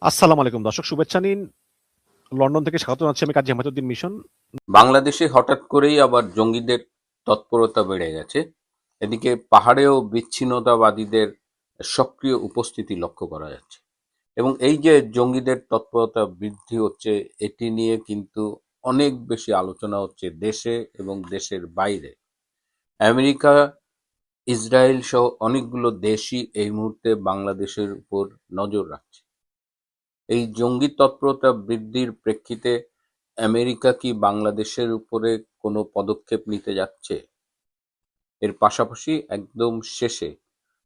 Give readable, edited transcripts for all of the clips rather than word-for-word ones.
আসসালামু আলাইকুম দর্শক, শুভেচ্ছা নিন। লন্ডন থেকে স্বাগত জানাচ্ছি আমি কাজী হেমায়েতুদ্দিন মিশন। বাংলাদেশে হঠাৎ করেই আবার জঙ্গিদের তৎপরতা বেড়ে গেছে। এদিকে পাহাড়েও বিচ্ছিন্নতাবাদীদের সক্রিয় উপস্থিতি লক্ষ্য করা যাচ্ছে। এবং এই যে জঙ্গিদের তৎপরতা বৃদ্ধি হচ্ছে, এটি নিয়ে কিন্তু অনেক বেশি আলোচনা হচ্ছে দেশে এবং দেশের বাইরে। আমেরিকা, ইসরায়েল সহ অনেকগুলো দেশই এই মুহূর্তে বাংলাদেশের উপর নজর রাখছে। এই জঙ্গি তৎপরতা বৃদ্ধির প্রেক্ষিতে আমেরিকা কি বাংলাদেশের উপরে কোনো পদক্ষেপ নিতে যাচ্ছে? এর পাশাপাশি একদম শেষে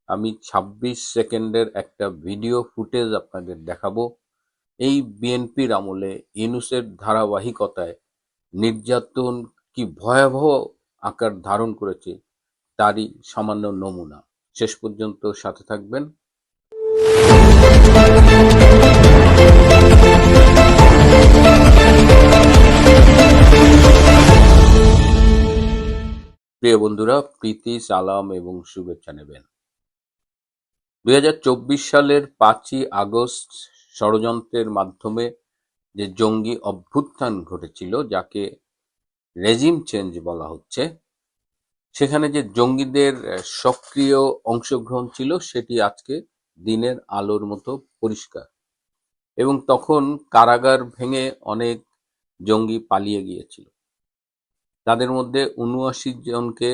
আমি ২৬ সেকেন্ডের একটা ভিডিও ফুটেজ আপনাদের দেখাবো। এই বিএনপির আমলে ইউনূসের ধারাবাহিকতায় নির্যাতন কি ভয়াবহ আকার ধারণ করেছে তারই সামান্য নমুনা। শেষ পর্যন্ত সাথে থাকবেন। প্রিয় বন্ধুরা, প্রীতি, সালাম এবং শুভেচ্ছা নেবেন। ২০২৪ সালের ৫ই আগস্ট ষড়যন্ত্রের মাধ্যমে যে জঙ্গি অভ্যুত্থান ঘটেছিল, যাকে রেজিম চেঞ্জ বলা হচ্ছে, সেখানে যে জঙ্গিদের সক্রিয় অংশগ্রহণ ছিল সেটি আজকে দিনের আলোর মতো পরিষ্কার। এবং তখন কারাগার ভেঙে অনেক জঙ্গি পালিয়ে গিয়েছিল। তাদের মধ্যে ৭৯ জনকে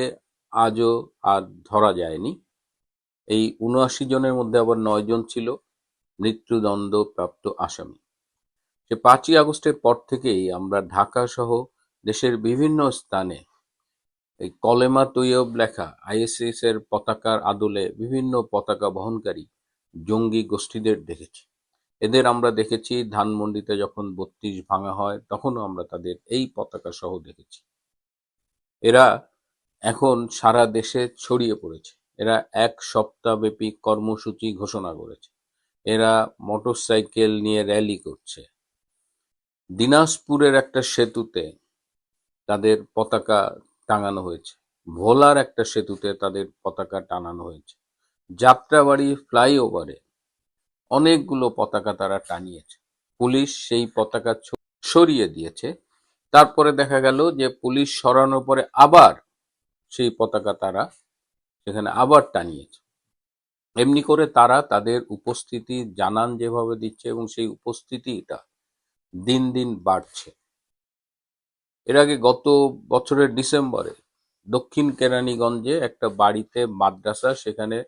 আজও আর ধরা যায়নি। এই ৭৯ জনের মধ্যে আবার ৯ জন ছিল মৃত্যুদণ্ডপ্রাপ্ত আসামি। সে ৫ই আগস্টের পর থেকেই আমরা ঢাকা সহ দেশের বিভিন্ন স্থানে এই কলেমা তৈয়ব লেখা আইএসআইএস এর পতাকার আদলে বিভিন্ন পতাকা বহনকারী জঙ্গি গোষ্ঠীদের দেখেছি। এদের আমরা দেখেছি ধানমন্ডিতে যখন ৩২ ভাঙা হয়, তখনও আমরা তাদের এই পতাকা সহ দেখেছি। এরা এখন সারা দেশে ছড়িয়ে পড়েছে। এরা ১ সপ্তাহব্যাপী কর্মসূচি ঘোষণা করেছে। এরা মোটরসাইকেল নিয়ে র্যালি করছে। দিনাজপুরের একটা সেতুতে তাদের পতাকা টাঙানো হয়েছে। ভোলার একটা সেতুতে তাদের পতাকা টানানো হয়েছে। যাত্রাবাড়ি ফ্লাইওভারে অনেকগুলো পতাকা তারা টানিয়েছে। পুলিশ সেই পতাকা সরিয়ে দিয়েছে। তারপরে দেখা গেল যে পুলিশ সরানোর পরে আবার সেই পতাকা তারা সেখানে আবার টানিয়েছে। এমনি করে তারা তাদের উপস্থিতি জানান যেভাবে দিচ্ছে, এবং সেই উপস্থিতিটা দিন দিন বাড়ছে। এর আগে গত বছরের ডিসেম্বরে দক্ষিণ কেরানীগঞ্জে একটা বাড়িতে মাদ্রাসা, সেখানে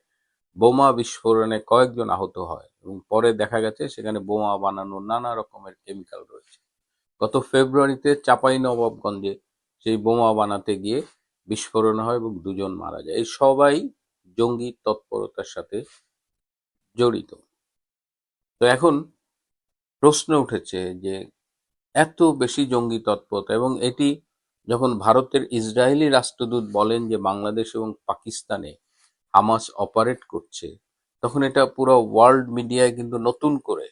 বোমা বিস্ফোরণে কয়েকজন আহত হয় এবং পরে দেখা গেছে সেখানে বোমা বানানোর নানা রকমের কেমিক্যাল রয়েছে। গত ফেব্রুয়ারিতে চাঁপাইনবাবগঞ্জে সেই বোমা বানাতে গিয়ে বিস্ফোরণ হয় এবং ২ জন মারা যায়। এই সবাই জঙ্গি তৎপরতার সাথে জড়িত। তো এখন প্রশ্ন উঠেছে যে এত বেশি জঙ্গি তৎপরতা, এবং এটি যখন ভারতের ইসরায়েলি রাষ্ট্রদূত বলেন যে বাংলাদেশ এবং পাকিস্তানে হামাস অপারেট করছে, তখন এটা পুরো ওয়ার্ল্ড মিডিয়ায় কিন্তু নতুন করে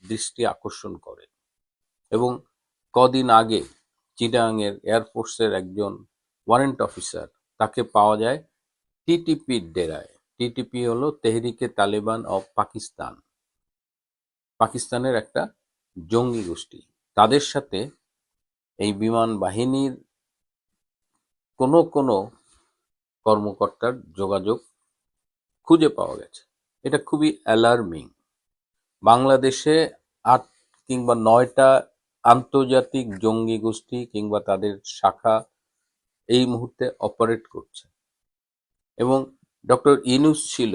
দৃষ্টি আকর্ষণ করে। এবং কদিন আগে চিটাগাংয়ের এয়ারফোর্সের একজন ওয়ারেন্ট অফিসার, তাকে পাওয়া যায় টিটিপির ডেরায়। টিটিপি হলো তেহরিকে তালেবান অফ পাকিস্তান, পাকিস্তানের একটা জঙ্গি গোষ্ঠী। তাদের সাথে এই বিমান বাহিনীর কোনো কোনো কর্মকর্তার যোগাযোগ খুঁজে পাওয়া গেছে। এটা খুবই অ্যালার্মিং। বাংলাদেশে ৮ কিংবা ৯টা আন্তর্জাতিক জঙ্গি গোষ্ঠী কিংবা তাদের শাখা এই মুহূর্তে অপারেট করছে। এবং ডক্টর ইউনূস ছিল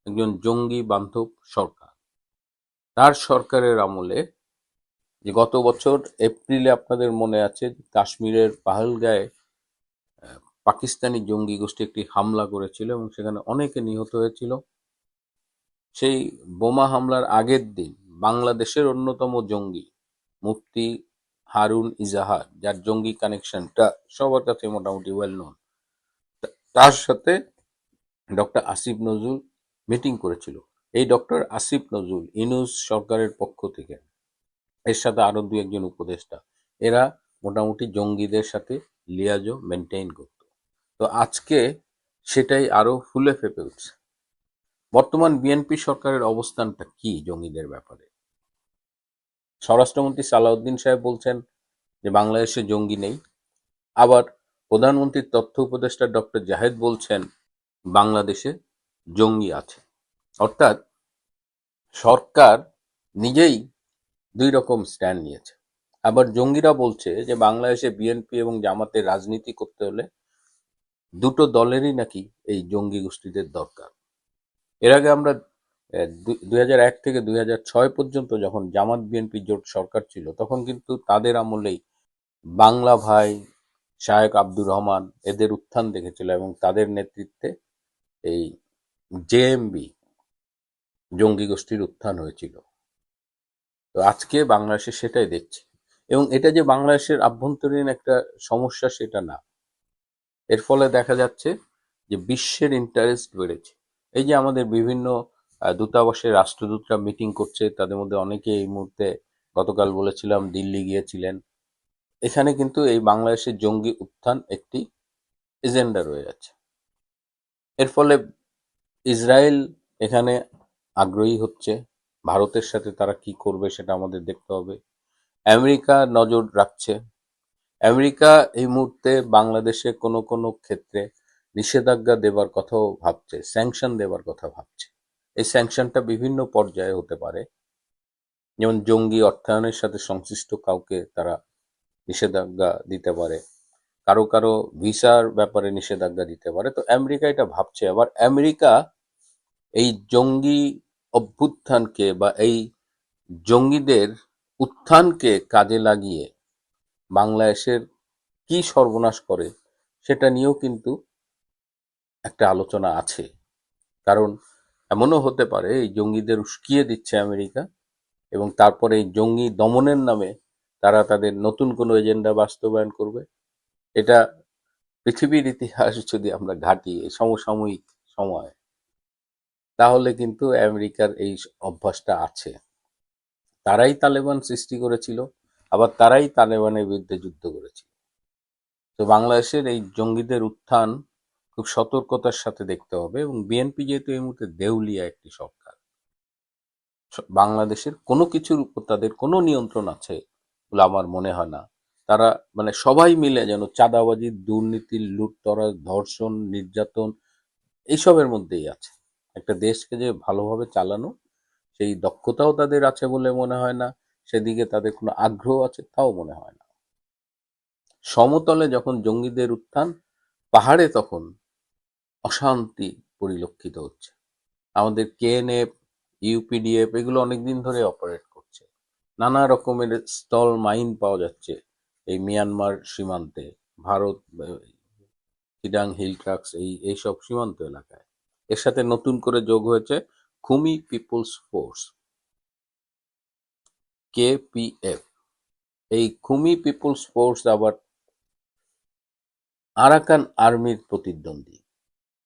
একজন জঙ্গি বান্ধব সরকার। তার সরকারের আমলে যে গত বছর এপ্রিলে আপনাদের মনে আছে কাশ্মীরের পাহেলগাঁয়ে পাকিস্তানি জঙ্গি গোষ্ঠী একটি হামলা করেছিল এবং সেখানে অনেকে নিহত হয়েছিল। সেই বোমা হামলার আগের দিন বাংলাদেশের অন্যতম জঙ্গি মুফতি হারুন ইজাহার, যার জঙ্গি কানেকশনটা সবার কাছে মোটামুটি ওয়েল নোন, তার সাথে ডক্টর আসিফ নজরুল মিটিং করেছিল। এই ডক্টর আসিফ নজরুল ইউনূস সরকারের পক্ষ থেকে, এর সাথে আরো ২-১ জন উপদেষ্টা, এরা মোটামুটি জঙ্গিদের সাথে লিয়াজও মেনটেইন করত। তো আজকে সেটাই আরো ফুলে ফেঁপে উঠছে। বর্তমান বিএনপি সরকারের অবস্থানটা কি জঙ্গিদের ব্যাপারে? স্বরাষ্ট্রমন্ত্রী সালাউদ্দিন সাহেব বলছেন যে বাংলাদেশে জঙ্গি নেই, আবার প্রধানমন্ত্রীর তথ্য উপদেষ্টা ডক্টর জাহেদ বলছেন বাংলাদেশে জঙ্গি আছে। অর্থাৎ সরকার নিজেই দুই রকম স্ট্যান্ড নিয়েছে। আবার জঙ্গিরা বলছে যে বাংলাদেশে বিএনপি এবং জামাতের রাজনীতি করতে হলে দুটো দলেরই নাকি এই জঙ্গি গোষ্ঠীদের দরকার। এর আগে আমরা 2001 থেকে 2006 পর্যন্ত যখন জামাত বিএনপি জোট সরকার ছিল, তখন কিন্তু তাদের আমলেই বাংলা ভাই, শায়েক আব্দুর রহমান এদের উত্থান দেখেছিল এবং তাদের নেতৃত্বে এই জেএমবি জঙ্গি গোষ্ঠীর উত্থান হয়েছিল। তো আজকে বাংলাদেশে সেটাই দেখছি, এবং এটা যে বাংলাদেশের আভ্যন্তরীণ একটা সমস্যা সেটা না। এর ফলে দেখা যাচ্ছে যে বিশ্বের ইন্টারেস্ট বেড়েছে। এই যে আমাদের বিভিন্ন দূতাবাসের রাষ্ট্রদূতরা মিটিং করছে, তাদের মধ্যে অনেকে এই মুহূর্তে গতকাল বলেছিলাম দিল্লি গিয়েছিলেন। এখানে কিন্তু এই বাংলাদেশের জঙ্গি উত্থান একটি এজেন্ডা রয়ে যাচ্ছে। এর ফলে ইসরায়েল এখানে আগ্রহী হচ্ছে, ভারতের সাথে তারা কি করবে সেটা আমাদের দেখতে হবে। আমেরিকা নজর রাখছে। আমেরিকা এই মুহূর্তে বাংলাদেশে কোনো কোনো ক্ষেত্রে নিষেধাজ্ঞা দেবার কথাও ভাবছে, স্যাংশন দেবার কথা ভাবছে। এই স্যাংশনটা বিভিন্ন পর্যায়ে হতে পারে, যেমন জঙ্গি অর্থায়নের সাথে সংশ্লিষ্ট কাউকে তারা নিষেধাজ্ঞা দিতে পারে, কারো কারো ভিসার ব্যাপারে নিষেধাজ্ঞা দিতে পারে। তো আমেরিকা এটা ভাবছে। আবার আমেরিকা এই জঙ্গি অভ্যুত্থানকে বা এই জঙ্গিদের উত্থানকে কাজে লাগিয়ে বাংলাদেশের কি সর্বনাশ করে সেটা নিয়েও কিন্তু একটা আলোচনা আছে। কারণ এমনও হতে পারে এই জঙ্গিদের উস্কিয়ে দিচ্ছে আমেরিকা, এবং তারপরে এই জঙ্গি দমনের নামে তারা তাদের নতুন কোনো এজেন্ডা বাস্তবায়ন করবে। এটা পৃথিবীর ইতিহাস যদি আমরা ঘাঁটি এই সমসাময়িক সময়, তাহলে কিন্তু আমেরিকার এই অভ্যাসটা আছে। তারাই তালেবান সৃষ্টি করেছিল, আবার তারাই তালেবানের বিরুদ্ধে যুদ্ধ করেছিল। তো বাংলাদেশের এই জঙ্গিদের উত্থান খুব সতর্কতার সাথে দেখতে হবে, এবং বিএনপি যেহেতু এই মুহূর্তে দেউলিয়া একটি সরকার, বাংলাদেশের কোনো কিছুর উপর তাদের কোনো নিয়ন্ত্রণ আছে বলে আমার মনে হয় না। তারা মানে সবাই মিলে যেন চাঁদাবাজি, দুর্নীতি, লুটতরাজ, ধর্ষণ, নির্যাতন এইসবের মধ্যেই আছে। একটা দেশকে যে ভালোভাবে চালানো সেই দক্ষতাও তাদের আছে বলে মনে হয় না, সেদিকে তাদের কোনো আগ্রহ আছে তাও মনে হয় না। সমতলে যখন জঙ্গিদের উত্থান, পাহাড়ে তখন অশান্তি পরিলক্ষিত হচ্ছে। আমাদের কেএনএফ, ইউপিডিএফ এগুলো অনেকদিন ধরে অপারেট করছে। নানা রকমের স্টল মাইন পাওয়া যাচ্ছে এই মিয়ানমার সীমান্তে, ভারত চিটাং হিল ট্রাক্স এইসব সীমান্ত এলাকায়। এর সাথে নতুন করে যোগ হয়েছে খুমি পিপলস ফোর্স, কেপিএফ। এই খুমি পিপলস ফোর্স আবার আরাকান আর্মির প্রতিদ্বন্দ্বী।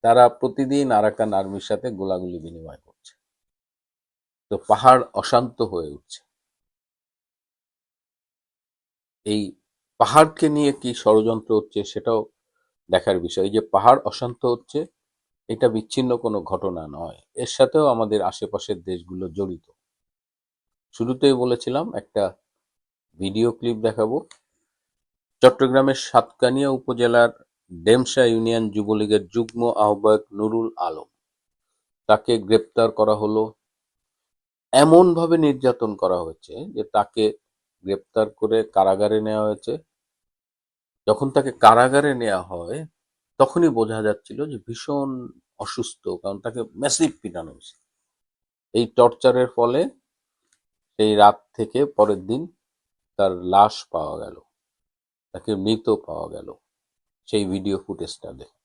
তারা প্রতিদিন আরাকান আর্মির সাথে গোলাগুলি বিনিময় করছে। তো পাহাড় অশান্ত হয়ে উঠছে। এই পাহাড়কে নিয়ে কি ষড়যন্ত্র হচ্ছে সেটাও দেখার বিষয়। এই যে পাহাড় অশান্ত হচ্ছে, এটা বিচ্ছিন্ন কোনো ঘটনা নয়, এর সাথেও আমাদের আশেপাশের দেশগুলো জড়িত। শুরুতেই বলেছিলাম একটা ভিডিও ক্লিপ দেখাবো। চট্টগ্রামের সাতকানিয়া উপজেলার ডেমশা ইউনিয়ন যুবলীগের যুগ্ম আহ্বায়ক নুরুল আলম, তাকে গ্রেপ্তার করা হলো। এমনভাবে নির্যাতন করা হয়েছে যে তাকে গ্রেপ্তার করে কারাগারে নেওয়া হয়েছে। যখন তাকে কারাগারে নেওয়া হয় তখনই বোঝা যাচ্ছিল যে ভীষণ অসুস্থ, কারণ তাকে ম্যাসিভ পিটানো হয়েছে। এই টর্চারের ফলে সেই রাত থেকে পরের দিন তার লাশ পাওয়া গেল, তাকে মৃত পাওয়া গেল। সেই ভিডিও ফুটেজটা দেখে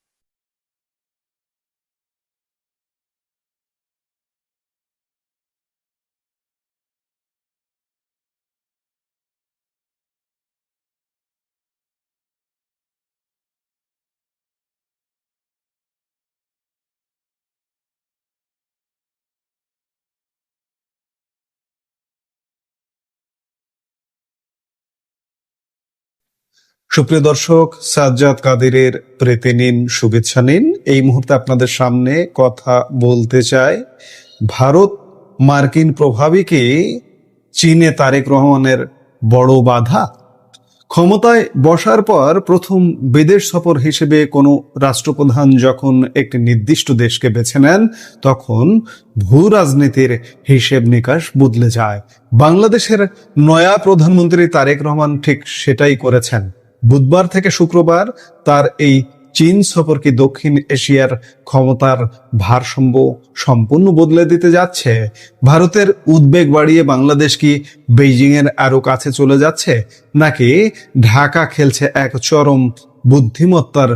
সুপ্রিয় দর্শক, সাজ্জাদ কাদেরের প্রীতি নিন, শুভেচ্ছা নিন। এই মুহূর্তে আপনাদের সামনে কথা বলতে চাই ভারত মার্কিন প্রভাবীকে চীনে তারেক রহমানের বড় বাধা? ক্ষমতায় বসার পর প্রথম বিদেশ সফর হিসেবে কোনো রাষ্ট্রপ্রধান যখন একটি নির্দিষ্ট দেশকে বেছে নেন, তখন ভূ রাজনীতির হিসেব নিকাশ বদলে যায়। বাংলাদেশের নয়া প্রধানমন্ত্রী তারেক রহমান ঠিক সেটাই করেছেন। বুধবার থেকে শুক্রবার তার এই চীন সফর কি দক্ষিণ এশিয়ার ক্ষমতার ভারসাম্য সম্পূর্ণ বদলে দিতে যাচ্ছে? ভারতের উদ্বেগ বাড়িয়ে বাংলাদেশ কি বেইজিং এর আরো কাছে চলে যাচ্ছে, নাকি ঢাকা খেলছে এক চরম বুদ্ধিমত্তার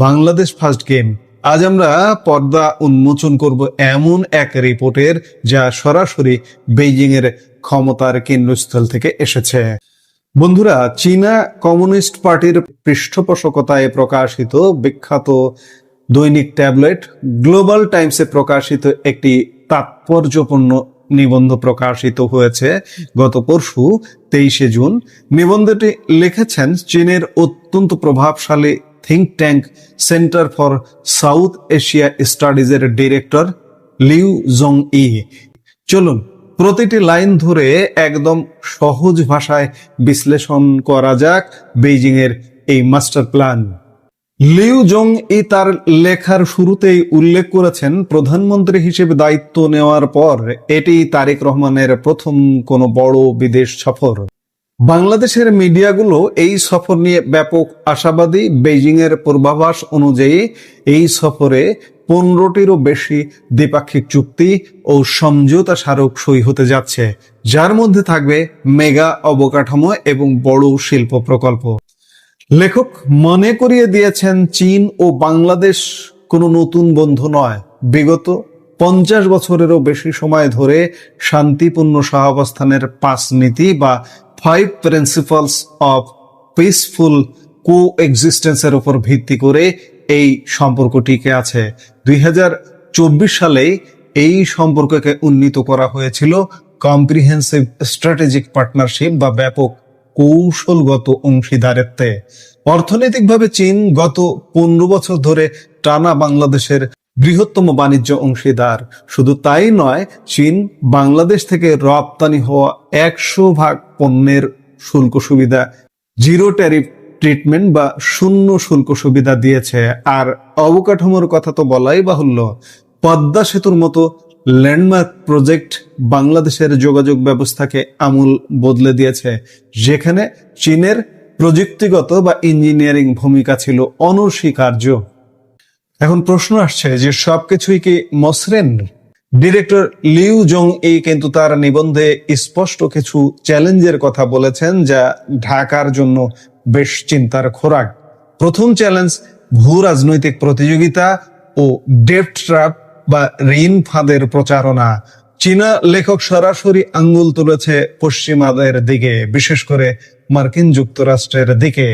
বাংলাদেশ ফার্স্ট গেম? আজ আমরা পর্দা উন্মোচন করব এমন এক রিপোর্টের, যা সরাসরি বেইজিং এর ক্ষমতার কেন্দ্রস্থল থেকে এসেছে। বন্ধুরা, চীনা কমিউনিস্ট পার্টির পৃষ্ঠপোষকতায় প্রকাশিত বিখ্যাত দৈনিক ট্যাবলেট গ্লোবাল টাইমসে প্রকাশিত একটি তাৎপর্যপূর্ণ নিবন্ধ প্রকাশিত হয়েছে গত পরশু 23শে জুন। নিবন্ধটি লিখেছেন চীনের অত্যন্ত প্রভাবশালী think tank centre for South Asia স্টাডিজের ডিরেক্টর লিউ জং ই। চলুন প্রতিটি লাইন ধরে একদম সহজ ভাষায় বিশ্লেষণ করা যাক বেইজিং এর এই মাস্টার প্ল্যান। লিউ জং ই তার লেখার শুরুতেই উল্লেখ করেছেন, প্রধানমন্ত্রী হিসেবে দায়িত্ব নেওয়ার পর এটি তারেক রহমানের প্রথম কোনো বড় বিদেশ সফর। বাংলাদেশের মিডিয়াগুলো এই সফর নিয়ে ব্যাপক আশাবাদী। বেইজিং এর পূর্বাভাস অনুযায়ী এই সফরে 15টিরও বেশি দ্বিপাক্ষিক চুক্তি ও সমঝোতা স্মারক সই হতে যাচ্ছে, যার মধ্যে থাকবে মেগা অবকাঠামো এবং বড় শিল্প প্রকল্প। লেখক মনে করিয়ে দিয়েছেন, চীন ও বাংলাদেশ কোনো নতুন বন্ধু নয়। বিগত 50 বছরেরও বেশি সময় ধরে শান্তিপূর্ণ সহাবস্থানের 5 নীতি বা 5 প্রিন্সিপালস অফ পিসফুল কো এক্সিস্টেন্সের উপর ভিত্তি করে এই সম্পর্ক টিকে আছে। 2024 সালে এই সম্পর্ককে উন্নীত করা হয়েছিল কম্প্রিহেন্সিভ স্ট্র্যাটেজিক পার্টনারশিপ বা ব্যাপক কৌশলগত অংশীদারিত্বে। অর্থনৈতিকভাবে চীন গত 15 বছর ধরে টানা বাংলাদেশের বৃহত্তম বাণিজ্য অংশীদার। শুধু তাই নয়, চীন বাংলাদেশ থেকে রপ্তানি হওয়া 100% পণ্যের শুল্ক সুবিধা, জিরো ট্যারিফ ট্রিটমেন্ট বা শূন্য শুল্ক সুবিধা দিয়েছে। আর অবকাঠামোর কথা তো বলাই বাহুল্য। পদ্মা সেতুর মতো ল্যান্ডমার্ক প্রজেক্ট বাংলাদেশের যোগাযোগ ব্যবস্থাকে আমূল বদলে দিয়েছে, যেখানে চীনের প্রযুক্তিগত বা ইঞ্জিনিয়ারিং ভূমিকা ছিল অনস্বীকার্য। এখন প্রশ্ন আসছে যে সবকিছুই কি মসৃণ? ডিরেক্টর লিউ জং ই কিন্তু তার নিবন্ধে স্পষ্ট কিছু চ্যালেঞ্জের কথা বলেছেন, যা ঢাকার জন্য বেশ চিন্তার খোরাক। প্রথম চ্যালেঞ্জ ভূ রাজনৈতিক প্রতিযোগিতা ও ডেপ্ট ট্র্যাপ বা ঋণ ফাঁদের প্রচারণা। চীনা লেখক সরাসরি আঙ্গুল তুলেছে পশ্চিমাদের দিকে, বিশেষ করে মার্কিন যুক্তরাষ্ট্রের দিকে।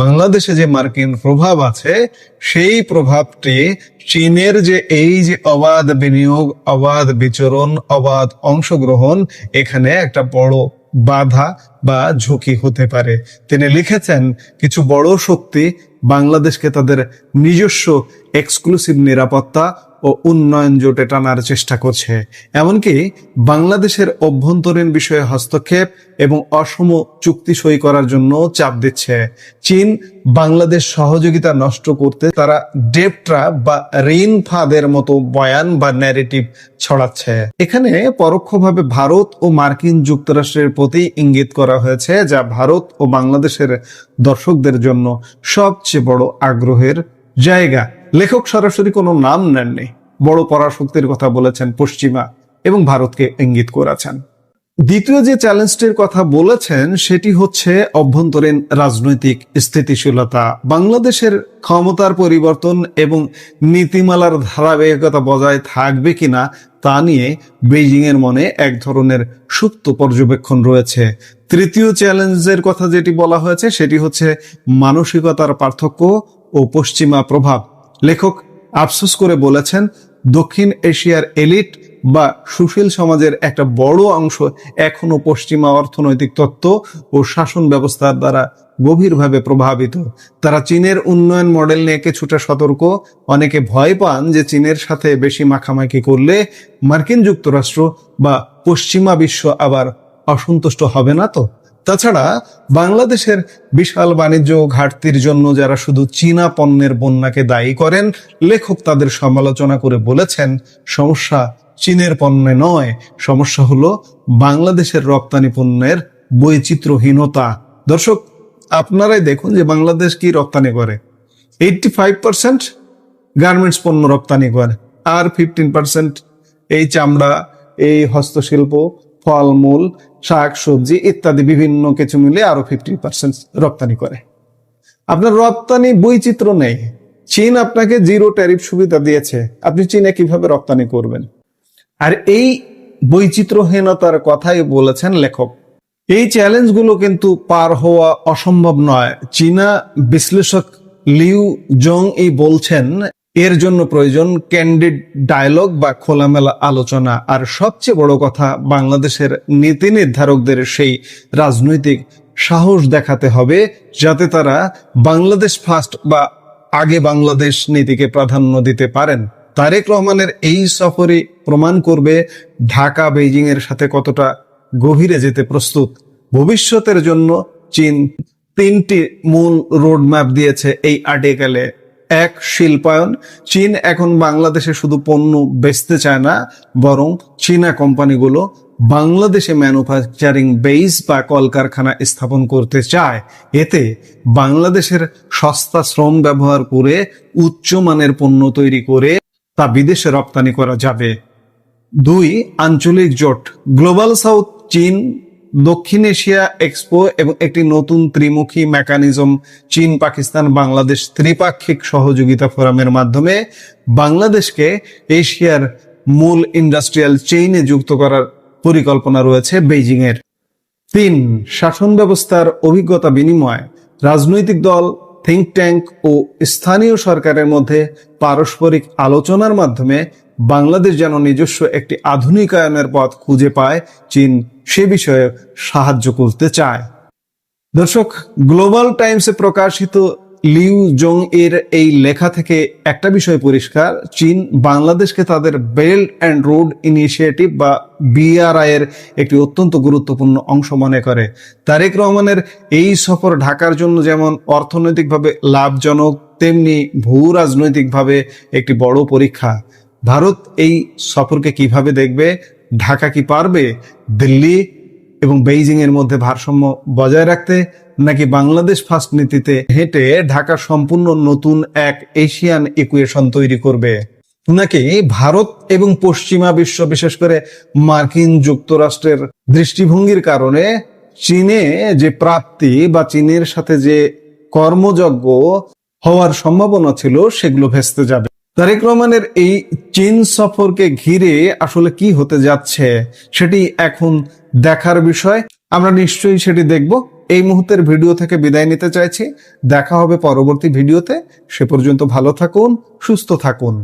বাংলাদেশে যে মার্কিন প্রভাব আছে, সেই প্রভাবটি চীনের যে এই যে অবাধ বিনিয়োগ, অবাধ বিচরণ, অবাধ অংশগ্রহণ, এখানে একটা বড় বাধা বা ঝুঁকি হতে পারে। তিনি লিখেছেন, কিছু বড় শক্তি বাংলাদেশকে তাদের নিজস্ব এক্সক্লুসিভ নিরাপত্তা ও উন্নয়ন জোটে টানার চেষ্টা করছে, এমনকি বাংলাদেশের অভ্যন্তরীণ বিষয়ে হস্তক্ষেপ এবং অসম চুক্তি সই করার জন্য চাপ দিচ্ছে। চীন বাংলাদেশ সহযোগিতা নষ্ট করতে তারা ডেপ্ট ট্র্যাপ বা ঋণ ফাঁদের মতো বয়ান বা ন্যারেটিভ ছড়াচ্ছে। এখানে পরোক্ষভাবে ভারত ও মার্কিন যুক্তরাষ্ট্রের প্রতি ইঙ্গিত করা হয়েছে, যা ভারত ও বাংলাদেশের দর্শকদের জন্য সবচেয়ে বড় আগ্রহের জায়গা। লেখক সরাসরি কোনো নাম নেননি, বড় পরাশক্তির কথা বলেছেন পশ্চিমা এবং ভারতকে ইঙ্গিত করেছেন। দ্বিতীয় যে চ্যালেঞ্জটির কথা বলেছেন সেটি হচ্ছে অভ্যন্তরীণ রাজনৈতিক স্থিতিশীলতা। বাংলাদেশের ক্ষমতার পরিবর্তন এবং নীতিমালার ধারাবাহিকতা বজায় থাকবে কিনা তা নিয়ে বেইজিং এর মনে এক ধরনের সুপ্ত পর্যবেক্ষণ রয়েছে। তৃতীয় চ্যালেঞ্জের কথা যেটি বলা হয়েছে সেটি হচ্ছে মানসিকতার পার্থক্য ও পশ্চিমা প্রভাব। লেখক আফসোস করে বলেছেন, দক্ষিণ এশিয়ার এলিট বা সুশীল সমাজের একটা বড় অংশ এখনো পশ্চিমা অর্থনৈতিক তত্ত্ব ও শাসন ব্যবস্থার দ্বারা গভীরভাবে প্রভাবিত। তারা চীনের উন্নয়ন মডেল নিয়ে কিছুটা সতর্ক। অনেকে ভয় পান যে চীনের সাথে বেশি মাখামাখি করলে মার্কিন যুক্তরাষ্ট্র বা পশ্চিমা বিশ্ব আবার অসন্তুষ্ট হবে না তো? তাছাড়া বাংলাদেশের বিশাল বাণিজ্য ঘাটতির জন্য যারা শুধু চীনা পণ্যের বন্যাকে দায়ী করেন, লেখক তাদের সমালোচনা করে বলেছেন সমস্যা চীনের পণ্যে নয়, সমস্যা হলো বাংলাদেশের রপ্তানি পণ্যের বৈচিত্র্যহীনতা। দর্শক, আপনারাই দেখুন যে বাংলাদেশ কি রপ্তানি করে। 85% গার্মেন্টস পণ্য রপ্তানি করে, আর 15% এই চামড়া, এই হস্তশিল্প, ফলমূল, শাক সবজি ইত্যাদি বিভিন্ন কিছু মিলে আরো 50% রপ্তানি করে। আপনার রপ্তানি বৈচিত্র্য নেই। চীন আপনাকে 0 ট্যারিফ সুবিধা দিয়েছে, আপনি চীনে কিভাবে রপ্তানি করবেন? আর এই বৈচিত্র্যহীনতার কথাই বলেছেন লেখক। এই চ্যালেঞ্জগুলো কিন্তু পার হওয়া অসম্ভব নয়। চীনা বিশ্লেষক লিউ জং বলছেন এর জন্য প্রয়োজন ক্যান্ডিড ডায়ালগ বা খোলামেলা আলোচনা। আর সবচেয়ে বড় কথা, বাংলাদেশের নীতি নির্ধারকদের সেই রাজনৈতিক সাহস দেখাতে হবে যাতে তারা বাংলাদেশ ফার্স্ট বা আগে বাংলাদেশ নীতিকে প্রাধান্য দিতে পারেন। তারেক রহমানের এই সফরই প্রমাণ করবে ঢাকা বেইজিং এর সাথে কতটা গভীরে যেতে প্রস্তুত। ভবিষ্যতের জন্য চীন 3টি মূল রোডম্যাপ দিয়েছে এই আর্টিকেলে। 1, শিল্পায়ন। চীন এখন বাংলাদেশে শুধু পণ্য বেচতে চায় না, বরং চীনা কোম্পানিগুলো বাংলাদেশে ম্যানুফ্যাকচারিং বেস বা কলকারখানা স্থাপন করতে চায়। এতে বাংলাদেশের সস্তা শ্রম ব্যবহার করে উচ্চমানের পণ্য তৈরি করে তা বিদেশে রপ্তানি করা যাবে। 2, আঞ্চলিক জোট। গ্লোবাল সাউথ, চীন, দক্ষিণ এশিয়া এক্সপো এবং একটি নতুন ত্রিমুখী মেকানিজম চীন, পাকিস্তান, বাংলাদেশ ত্রিপাক্ষিক সহযোগিতা ফোরামের মাধ্যমে বাংলাদেশকে এশিয়ার মূল ইন্ডাস্ট্রিয়াল চেইনে যুক্ত করার পরিকল্পনা রয়েছে বেইজিং এর। 3, শাসন ব্যবস্থার অভিজ্ঞতা বিনিময়। রাজনৈতিক দল, থিঙ্ক ট্যাঙ্ক ও স্থানীয় সরকারের মধ্যে পারস্পরিক আলোচনার মাধ্যমে বাংলাদেশ যেন নিজস্ব একটি আধুনিকায়নের পথ খুঁজে পায়, চীন সে বিষয়ে সাহায্য করতে চায়। দর্শক, গ্লোবাল টাইমসে প্রকাশিত লিউ জং এর এই লেখা থেকে একটা বিষয় পরিষ্কার, চীন বাংলাদেশকে তাদের বেল্ট অ্যান্ড রোড ইনিশিয়েটিভ বা BRI এর একটি অত্যন্ত গুরুত্বপূর্ণ অংশ মনে করে। তারেক রহমানের এই সফর ঢাকার জন্য যেমন অর্থনৈতিকভাবে লাভজনক, তেমনি ভূ রাজনৈতিকভাবে একটি বড় পরীক্ষা। ভারত এই সফরকে কিভাবে দেখবে? ঢাকা কি পারবে দিল্লি এবং বেইজিং এর মধ্যে ভারসাম্য বজায় রাখতে, নাকি বাংলাদেশ ফার্স্ট নীতিতে হেঁটে ঢাকা সম্পূর্ণ নতুন এক এশিয়ান ইকুয়েশন তৈরি করবে, নাকি ভারত এবং পশ্চিমা বিশ্ব, বিশেষ করে মার্কিন যুক্তরাষ্ট্রের দৃষ্টিভঙ্গির কারণে চীনে যে প্রাপ্তি বা চীনের সাথে যে কর্মযজ্ঞ হওয়ার সম্ভাবনা ছিল সেগুলো ভেস্তে যাবে? তারেক রহমানের এই চীন সফরকে ঘিরে আসলে কি হতে যাচ্ছে সেটি এখন দেখার বিষয়। আমরা নিশ্চয়ই সেটি দেখব। এই মুহূর্তের ভিডিও থেকে বিদায় নিতে চাইছি। দেখা হবে পরবর্তী ভিডিওতে। সে পর্যন্ত ভালো থাকুন, সুস্থ থাকুন।